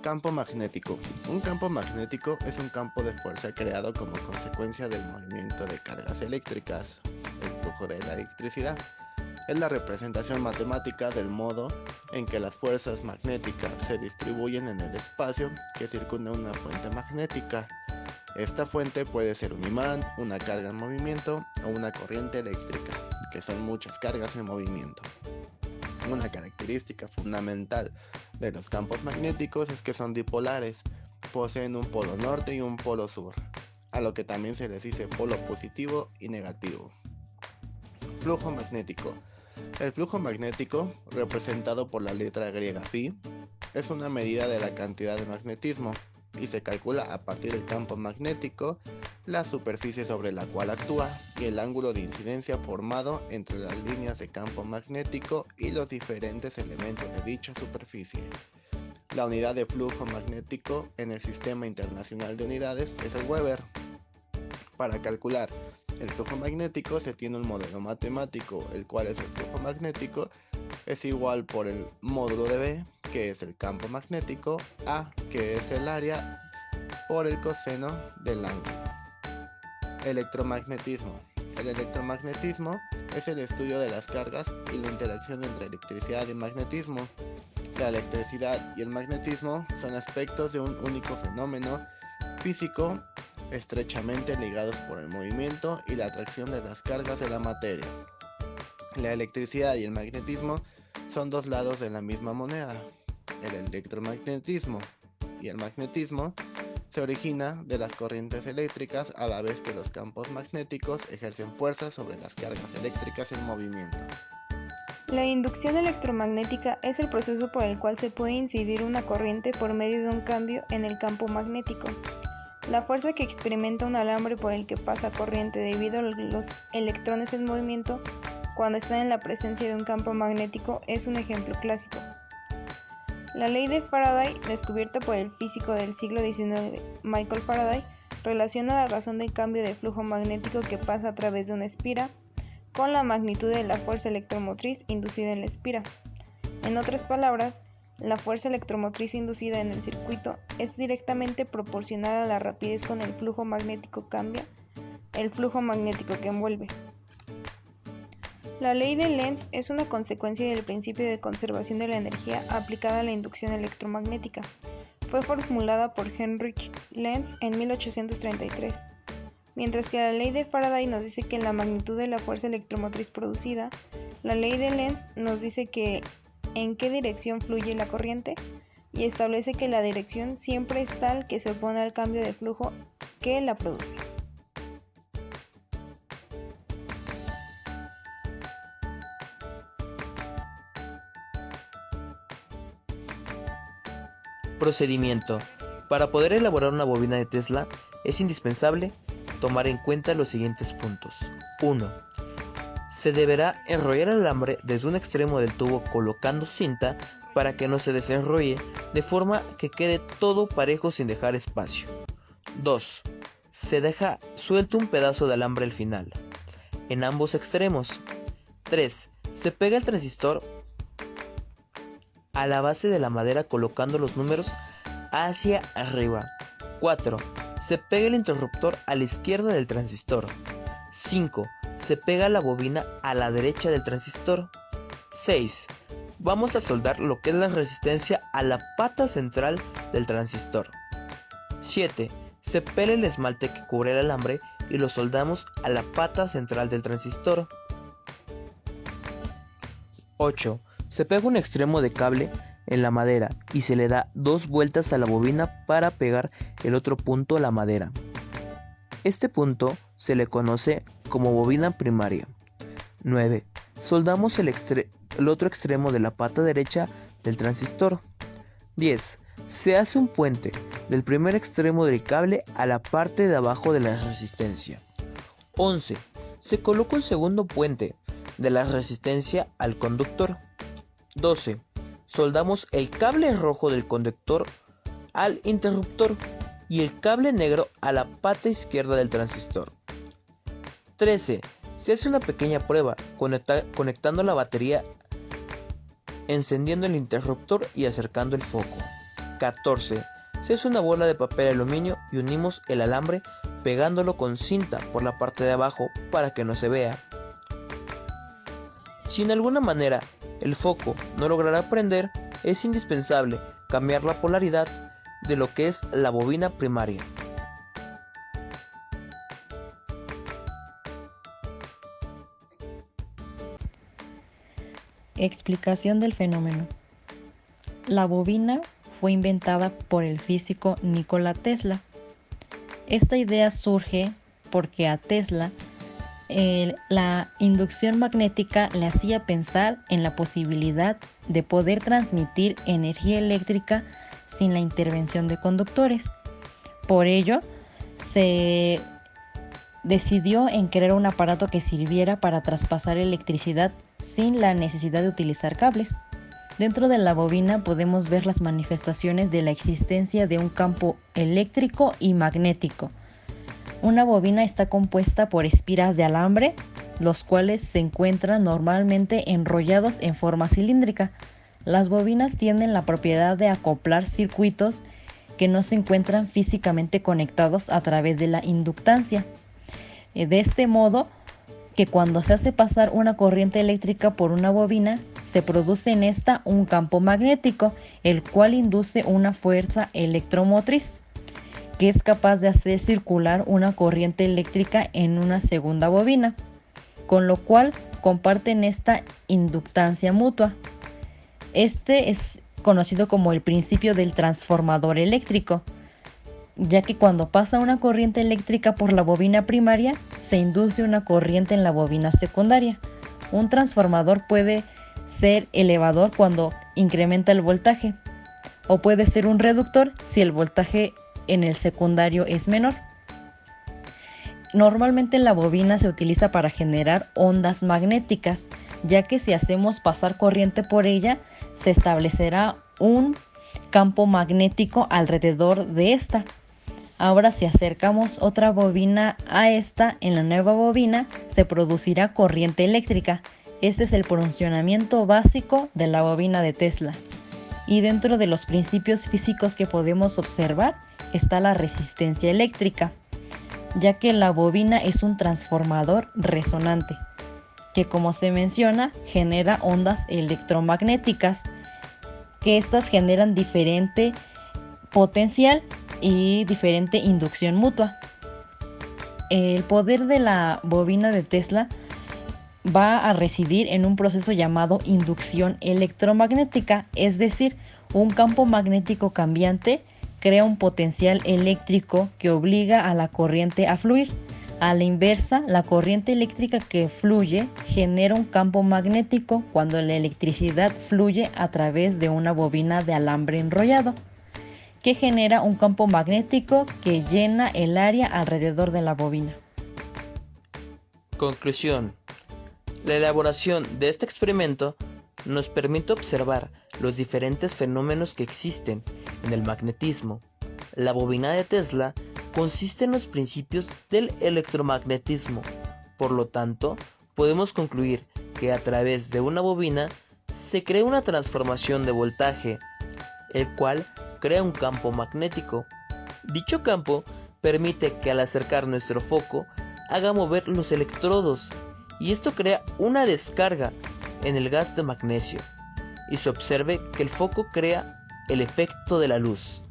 Campo magnético. Un campo magnético es un campo de fuerza creado como consecuencia del movimiento de cargas eléctricas, el flujo de la electricidad. Es la representación matemática del modo en que las fuerzas magnéticas se distribuyen en el espacio que circunda una fuente magnética. Esta fuente puede ser un imán, una carga en movimiento o una corriente eléctrica, que son muchas cargas en movimiento. Una característica fundamental de los campos magnéticos es que son dipolares, poseen un polo norte y un polo sur, a lo que también se les dice polo positivo y negativo. Flujo magnético. El flujo magnético, representado por la letra griega phi, es una medida de la cantidad de magnetismo y se calcula a partir del campo magnético, la superficie sobre la cual actúa y el ángulo de incidencia formado entre las líneas de campo magnético y los diferentes elementos de dicha superficie. La unidad de flujo magnético en el Sistema Internacional de Unidades es el Weber. Para calcular el flujo magnético se tiene un modelo matemático, el cual es el flujo magnético es igual por el módulo de B, que es el campo magnético, A, que es el área, por el coseno del ángulo. Electromagnetismo. El electromagnetismo es el estudio de las cargas y la interacción entre electricidad y magnetismo. La electricidad y el magnetismo son aspectos de un único fenómeno físico estrechamente ligados por el movimiento y la atracción de las cargas de la materia. La electricidad y el magnetismo son dos lados de la misma moneda. El electromagnetismo y el magnetismo se origina de las corrientes eléctricas a la vez que los campos magnéticos ejercen fuerza sobre las cargas eléctricas en movimiento. La inducción electromagnética es el proceso por el cual se puede incidir una corriente por medio de un cambio en el campo magnético. La fuerza que experimenta un alambre por el que pasa corriente debido a los electrones en movimiento cuando están en la presencia de un campo magnético es un ejemplo clásico. La ley de Faraday, descubierta por el físico del siglo XIX Michael Faraday, relaciona la razón del cambio de flujo magnético que pasa a través de una espira con la magnitud de la fuerza electromotriz inducida en la espira. En otras palabras, la fuerza electromotriz inducida en el circuito es directamente proporcional a la rapidez con el flujo magnético cambia el flujo magnético que envuelve. La ley de Lenz es una consecuencia del principio de conservación de la energía aplicada a la inducción electromagnética. Fue formulada por Heinrich Lenz en 1833. Mientras que la ley de Faraday nos dice que la magnitud de la fuerza electromotriz producida, la ley de Lenz nos dice que en qué dirección fluye la corriente y establece que la dirección siempre es tal que se opone al cambio de flujo que la produce. Procedimiento. Para poder elaborar una bobina de Tesla es indispensable tomar en cuenta los siguientes puntos. 1. Se deberá enrollar el alambre desde un extremo del tubo colocando cinta para que no se desenrolle, de forma que quede todo parejo sin dejar espacio. 2. Se deja suelto un pedazo de alambre al final, en ambos extremos. 3. Se pega el transistor a la base de la madera colocando los números hacia arriba. 4. Se pega el interruptor a la izquierda del transistor. 5. Se pega la bobina a la derecha del transistor. 6. Vamos a soldar lo que es la resistencia a la pata central del transistor. 7. Se pela el esmalte que cubre el alambre y lo soldamos a la pata central del transistor. 8. Se pega un extremo de cable en la madera y se le da 2 vueltas a la bobina para pegar el otro punto a la madera. Este punto se le conoce como bobina primaria. 9. Soldamos el otro extremo de la pata derecha del transistor. 10. Se hace un puente del primer extremo del cable a la parte de abajo de la resistencia. 11. Se coloca un segundo puente de la resistencia al conductor. 12. Soldamos el cable rojo del conductor al interruptor y el cable negro a la pata izquierda del transistor. 13. Se hace una pequeña prueba conectando la batería, encendiendo el interruptor y acercando el foco. 14. Se hace una bola de papel aluminio y unimos el alambre pegándolo con cinta por la parte de abajo para que no se vea. Si en alguna manera el foco no logrará prender, es indispensable cambiar la polaridad de lo que es la bobina primaria. Explicación del fenómeno. La bobina fue inventada por el físico Nikola Tesla. Esta idea surge porque a Tesla la inducción magnética le hacía pensar en la posibilidad de poder transmitir energía eléctrica sin la intervención de conductores. Por ello, se decidió en crear un aparato que sirviera para traspasar electricidad sin la necesidad de utilizar cables. Dentro de la bobina podemos ver las manifestaciones de la existencia de un campo eléctrico y magnético. Una bobina está compuesta por espiras de alambre, los cuales se encuentran normalmente enrollados en forma cilíndrica. Las bobinas tienen la propiedad de acoplar circuitos que no se encuentran físicamente conectados a través de la inductancia. De este modo, que cuando se hace pasar una corriente eléctrica por una bobina, se produce en esta un campo magnético, el cual induce una fuerza electromotriz, que es capaz de hacer circular una corriente eléctrica en una segunda bobina, con lo cual comparten esta inductancia mutua. Este es conocido como el principio del transformador eléctrico, ya que cuando pasa una corriente eléctrica por la bobina primaria, se induce una corriente en la bobina secundaria. Un transformador puede ser elevador cuando incrementa el voltaje, o puede ser un reductor si el voltaje en el secundario es menor. Normalmente la bobina se utiliza para generar ondas magnéticas, ya que si hacemos pasar corriente por ella, se establecerá un campo magnético alrededor de esta. Ahora, si acercamos otra bobina a esta, en la nueva bobina se producirá corriente eléctrica. Este es el funcionamiento básico de la bobina de Tesla. Y dentro de los principios físicos que podemos observar está la resistencia eléctrica, ya que la bobina es un transformador resonante, que como se menciona genera ondas electromagnéticas, que estas generan diferente potencial y diferente inducción mutua. El poder de la bobina de Tesla va a residir en un proceso llamado inducción electromagnética, es decir, un campo magnético cambiante crea un potencial eléctrico que obliga a la corriente a fluir. A la inversa, la corriente eléctrica que fluye genera un campo magnético cuando la electricidad fluye a través de una bobina de alambre enrollado, que genera un campo magnético que llena el área alrededor de la bobina. Conclusión. La elaboración de este experimento nos permite observar los diferentes fenómenos que existen en el magnetismo. La bobina de Tesla consiste en los principios del electromagnetismo. Por lo tanto, podemos concluir que a través de una bobina se crea una transformación de voltaje, el cual crea un campo magnético. Dicho campo permite que al acercar nuestro foco haga mover los electrodos, y esto crea una descarga en el gas de magnesio, y se observe que el foco crea el efecto de la luz.